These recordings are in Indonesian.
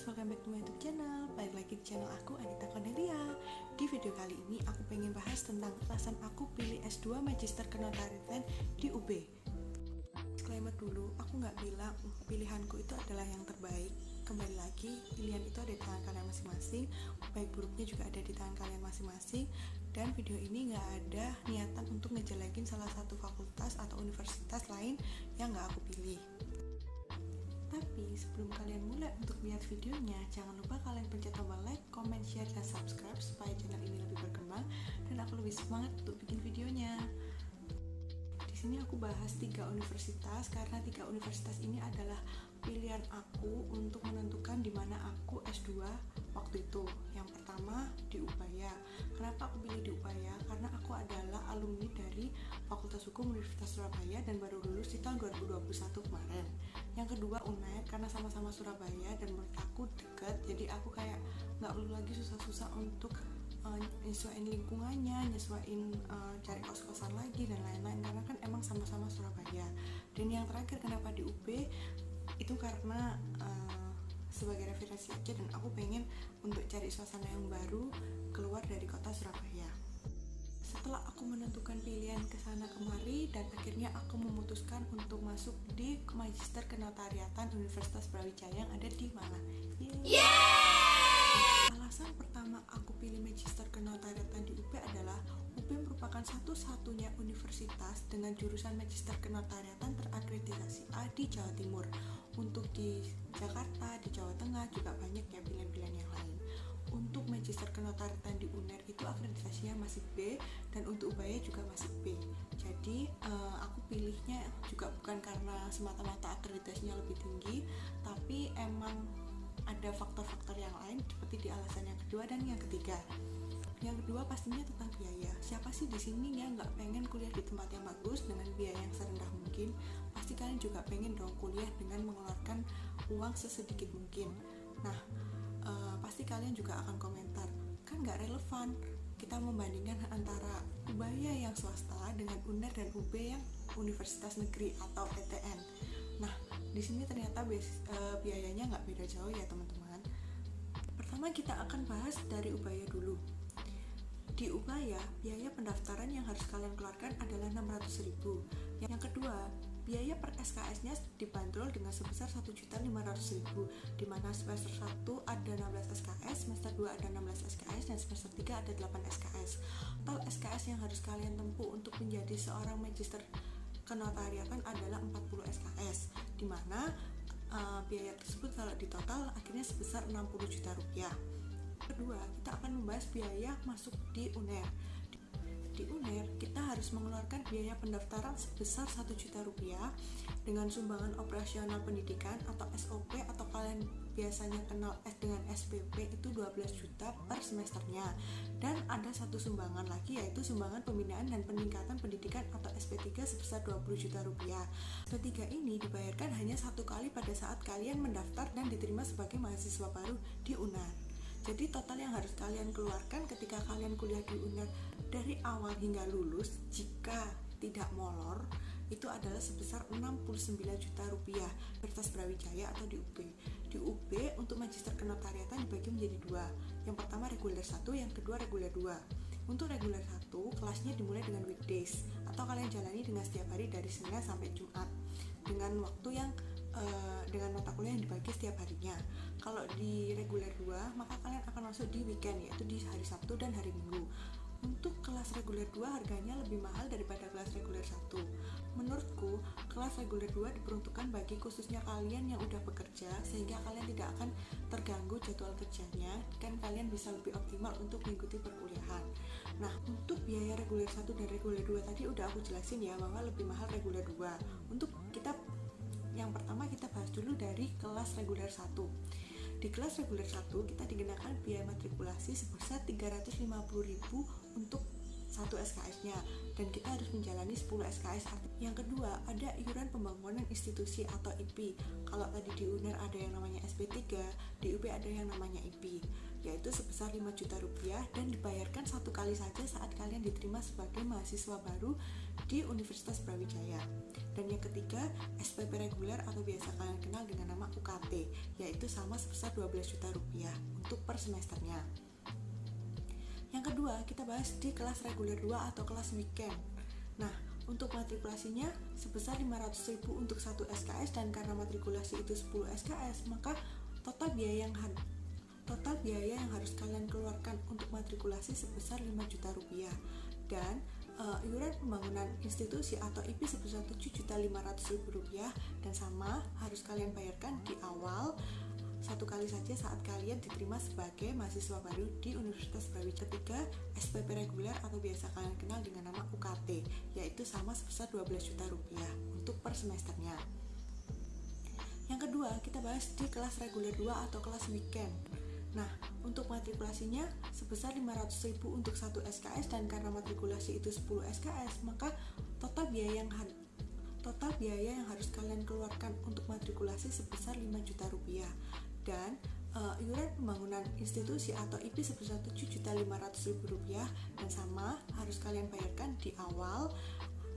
welcome back to my YouTube channel. Balik lagi di channel aku, Anita Cornelia. Di video kali ini aku pengen bahas tentang alasan aku pilih S2 Magister Kenotariatan di UB. Disclaimer dulu, aku nggak bilang pilihanku itu adalah yang terbaik. Kembali lagi, pilihan itu ada di tangan kalian masing-masing, baik buruknya juga ada di tangan kalian masing-masing. Dan video ini nggak ada niatan untuk ngejelekin salah satu fakultas atau universitas lain yang nggak aku pilih. Tapi sebelum kalian mulai untuk lihat videonya, jangan lupa kalian pencet tombol like, comment, share, dan subscribe supaya channel ini lebih berkembang dan aku lebih semangat untuk bikin videonya. Di sini aku bahas 3 universitas karena 3 universitas ini adalah pilihan aku untuk menentukan di mana aku S2 waktu itu. Yang pertama di Upaya. Kenapa aku pilih di Upaya? Karena aku adalah alumni dari Fakultas Hukum Universitas Surabaya dan baru lulus di tahun 2021 kemarin. Yang kedua UNER, karena sama-sama Surabaya dan menurut aku dekat, jadi aku kayak nggak perlu lagi susah-susah untuk nyesuaiin lingkungannya, nyesuaiin cari kos-kosan lagi dan lain-lain, karena kan emang sama-sama Surabaya. Dan yang terakhir kenapa di UB itu karena sebagai referensi aja, dan aku pengen untuk cari suasana yang baru keluar dari kota Surabaya. Setelah aku menentukan pilihan kesana kemari dan akhirnya aku memutuskan untuk masuk di Magister Kenotariatan Universitas Brawijaya yang ada di Malang. Alasan pertama aku pilih Magister Kenotariatan di UB adalah UB merupakan satu-satunya universitas dengan jurusan Magister Kenotariatan terakreditasi A di Jawa Timur. Untuk di Jakarta, di Jawa Tengah juga banyak ya pilihan-pilihan yang lain. Untuk Magister Kenotariatan di UNER itu akreditasinya masih B, dan untuk Ubaya juga masih B. Jadi aku pilihnya juga bukan karena semata-mata akreditasinya lebih tinggi, tapi emang ada faktor-faktor yang lain seperti di alasan yang kedua dan yang ketiga. Yang kedua pastinya tentang biaya. Siapa sih di sini yang nggak pengen kuliah di tempat yang bagus dengan biaya yang serendah mungkin? Pasti kalian juga pengen dong kuliah dengan mengeluarkan uang sesedikit mungkin. Nah, pasti kalian juga akan komentar, kan nggak relevan kita membandingkan antara Ubaya yang swasta dengan UNER dan UB yang universitas negeri atau PTN. Nah, di sini ternyata biayanya nggak beda jauh ya teman-teman. Pertama kita akan bahas dari Ubaya dulu. Di Ubaya, biaya pendaftaran yang harus kalian keluarkan adalah 600.000. Yang kedua, biaya per SKS-nya dibanderol dengan sebesar 1.500.000, di mana semester 1 ada 16 SKS, semester 2 ada 16 SKS, dan semester 3 ada 8 SKS. Total SKS yang harus kalian tempuh untuk menjadi seorang magister kenotariatan adalah 40 SKS, di mana biaya tersebut kalau ditotal akhirnya sebesar 60 juta rupiah. Kedua, kita akan membahas biaya masuk di UNER. Di UNER, kita harus mengeluarkan biaya pendaftaran sebesar 1 juta rupiah dengan sumbangan operasional pendidikan atau SOP, atau kalian biasanya kenal dengan SPP, itu 12 juta per semesternya. Dan ada satu sumbangan lagi, yaitu sumbangan pembinaan dan peningkatan pendidikan atau SP3 sebesar 20 juta rupiah. SP3 ini dibayarkan hanya satu kali pada saat kalian mendaftar dan diterima sebagai mahasiswa baru di UNER. Jadi total yang harus kalian keluarkan ketika kalian kuliah di UNER dari awal hingga lulus, jika tidak molor, itu adalah sebesar 69 juta rupiah Universitas Brawijaya atau di UB. Di UB untuk Magister Kenotariatan dibagi menjadi 2. Yang pertama reguler 1, yang kedua reguler 2. Untuk reguler 1, kelasnya dimulai dengan weekdays atau kalian jalani dengan setiap hari dari Senin sampai Jumat dengan waktu yang dengan mata kuliah yang dibagi setiap harinya. Kalau di reguler 2, maka kalian akan masuk di weekend, yaitu di hari Sabtu dan hari Minggu. Untuk kelas reguler 2 harganya lebih mahal daripada kelas reguler 1. Menurutku, kelas reguler 2 diperuntukkan bagi khususnya kalian yang udah bekerja, sehingga kalian tidak akan terganggu jadwal kerjanya, dan kalian bisa lebih optimal untuk mengikuti perkuliahan. Nah, untuk biaya reguler 1 dan reguler 2 tadi udah aku jelasin ya, bahwa lebih mahal reguler 2. Untuk yang pertama kita bahas dulu dari kelas reguler 1. Di kelas reguler 1 kita dikenakan biaya matrikulasi sebesar 350.000 untuk satu SKS-nya, dan kita harus menjalani 10 SKS. Yang kedua, ada iuran pembangunan institusi atau IP. Kalau tadi di UNER ada yang namanya SP3, di UB ada yang namanya IP. yaitu sebesar 5 juta rupiah dan dibayarkan satu kali saja saat kalian diterima sebagai mahasiswa baru di Universitas Brawijaya. Dan yang ketiga, SPP reguler atau biasa kalian kenal dengan nama UKT, yaitu sama sebesar 12 juta rupiah untuk per semesternya. Yang kedua, kita bahas di kelas reguler 2 atau kelas weekend. Nah, untuk matrikulasinya sebesar 500.000 untuk 1 SKS, dan karena matrikulasi itu 10 SKS, maka total biaya yang harus kalian keluarkan untuk matrikulasi sebesar 5 juta rupiah. Dan iuran pembangunan institusi atau IP sebesar 7.500.000 rupiah, dan sama harus kalian bayarkan di awal satu kali saja saat kalian diterima sebagai mahasiswa baru di Universitas Brawijaya. Ketiga, SPP reguler atau biasa kalian kenal dengan nama UKT, yaitu sama sebesar 12 juta rupiah untuk per semesternya. Yang kedua, kita bahas di kelas reguler 2 atau kelas weekend. Nah, untuk matrikulasinya sebesar 500.000 untuk 1 SKS, dan karena matrikulasi itu 10 SKS, maka total biaya yang harus kalian keluarkan untuk matrikulasi sebesar 5 juta rupiah. Dan iuran pembangunan institusi atau IP sebesar 7.500.000 rupiah, dan sama harus kalian bayarkan di awal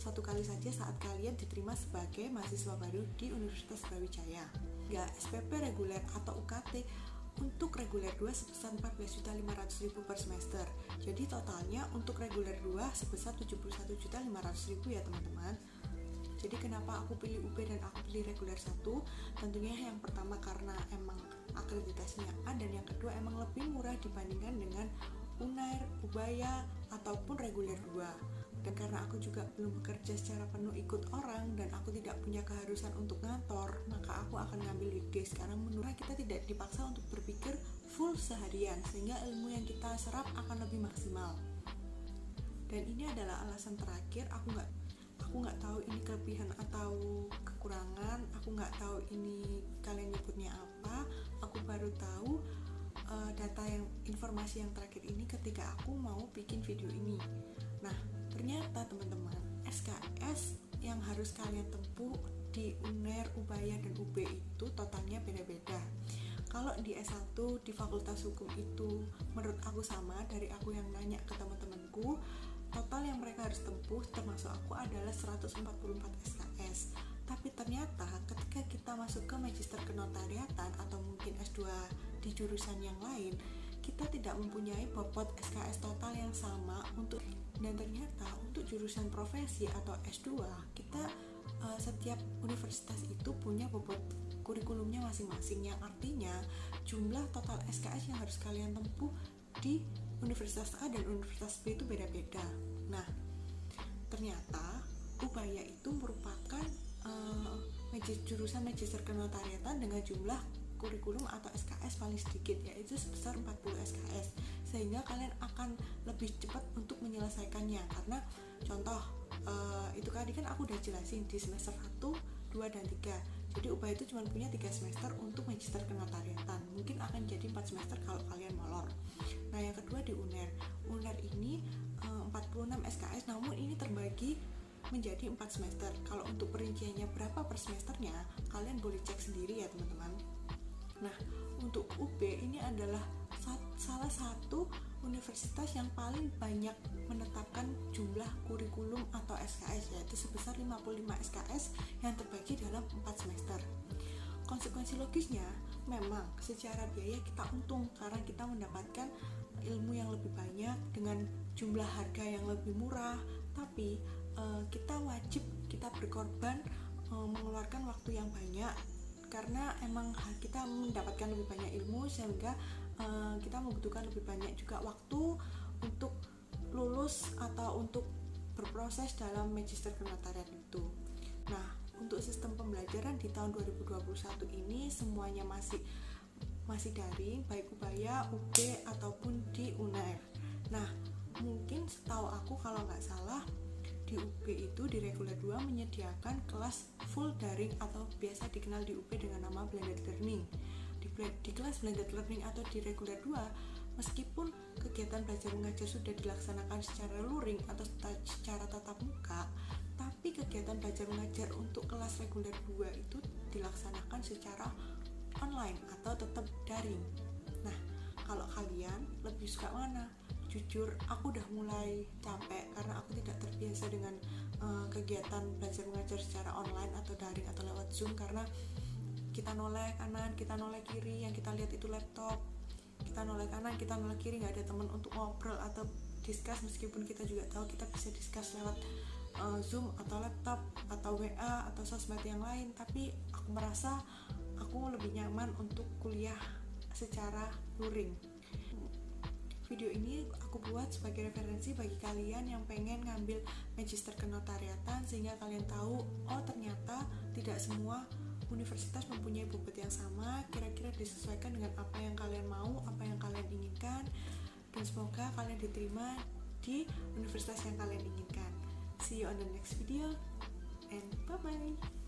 satu kali saja saat kalian diterima sebagai mahasiswa baru di Universitas Brawijaya. Ya, SPP reguler atau UKT untuk reguler 2 sebesar 14.500.000 per semester. Jadi totalnya untuk reguler 2 sebesar 71.500.000 ya teman-teman. Jadi kenapa aku pilih UB dan aku pilih reguler 1? Tentunya yang pertama karena emang akreditasinya A, dan yang kedua emang lebih murah dibandingkan dengan UNAIR, Ubaya, ataupun reguler 2. Dan karena aku juga belum bekerja secara penuh ikut orang dan aku tidak punya keharusan untuk ngantor, maka aku akan ngambil weekdays karena menurut kita tidak dipaksa untuk berpikir full seharian, sehingga ilmu yang kita serap akan lebih maksimal. Dan ini adalah alasan terakhir. Aku nggak tahu ini kelebihan atau kekurangan, aku nggak tahu ini kalian nyebutnya apa. Aku baru tahu informasi yang terakhir ini ketika aku mau bikin video ini. Nah, ternyata teman-teman, SKS yang harus kalian tempuh di UNER, Ubaya, dan UB itu totalnya beda-beda. Kalau di S1 di Fakultas Hukum itu menurut aku sama, dari aku yang nanya ke teman-temanku, total yang mereka harus tempuh termasuk aku adalah 144 SKS. Tapi ternyata ketika kita masuk ke magister kenotariatan atau mungkin S2 di jurusan yang lain, kita tidak mempunyai bobot SKS total yang sama dan ternyata untuk jurusan profesi atau S2 kita setiap universitas itu punya bobot kurikulumnya masing-masing, yang artinya jumlah total SKS yang harus kalian tempuh di Universitas A dan Universitas B itu beda-beda. Nah, ternyata Ubaya itu merupakan jurusan magister kenotariatan dengan jumlah kurikulum atau SKS paling sedikit, yaitu sebesar 40 SKS, sehingga kalian akan lebih cepat untuk menyelesaikannya. Karena contoh itu tadi kan aku udah jelasin di semester 1, 2, dan 3. Jadi UBA itu cuma punya 3 semester untuk magister kenotariatan. Mungkin akan jadi 4 semester kalau kalian molor. Nah, yang kedua di UNER. UNER ini 46 SKS, namun ini terbagi menjadi 4 semester. Kalau untuk perinciannya berapa per semesternya, kalian boleh cek sendiri ya teman-teman. Nah, untuk UB ini adalah salah satu universitas yang paling banyak menetapkan jumlah kurikulum atau SKS, yaitu sebesar 55 SKS yang terbagi dalam 4 semester. Konsekuensi logisnya, memang secara biaya kita untung karena kita mendapatkan ilmu yang lebih banyak dengan jumlah harga yang lebih murah, tapi kita wajib, kita berkorban mengeluarkan waktu yang banyak karena emang kita mendapatkan lebih banyak ilmu, sehingga kita membutuhkan lebih banyak juga waktu untuk lulus atau untuk berproses dalam magister kenotariatan itu. Nah, untuk sistem pembelajaran di tahun 2021 ini semuanya masih daring, baik Ubaya, UB ataupun di UNER. Nah, mungkin setahu aku kalau nggak salah di UB itu di reguler 2 menyediakan kelas full daring atau biasa dikenal di UB dengan nama blended learning. Di kelas blended learning atau di reguler 2, meskipun kegiatan belajar mengajar sudah dilaksanakan secara luring atau secara tatap muka, tapi kegiatan belajar mengajar untuk kelas reguler 2 itu dilaksanakan secara online atau tetap daring. Nah, kalau kalian lebih suka mana? Jujur, aku udah mulai capek karena aku tidak terbiasa dengan kegiatan belajar mengajar secara online atau daring atau lewat Zoom, karena kita noleh kanan, kita noleh kiri, yang kita lihat itu laptop, kita noleh kanan, kita noleh kiri, nggak ada teman untuk ngobrol atau discuss, meskipun kita juga tahu kita bisa discuss lewat Zoom atau laptop atau WA atau sosmed yang lain. Tapi aku merasa aku lebih nyaman untuk kuliah secara luring. Video ini aku buat sebagai referensi bagi kalian yang pengen ngambil magister kenotariatan, sehingga kalian tahu, oh ternyata tidak semua universitas mempunyai bobot yang sama, kira-kira disesuaikan dengan apa yang kalian mau, apa yang kalian inginkan, dan semoga kalian diterima di universitas yang kalian inginkan. See you on the next video and bye bye.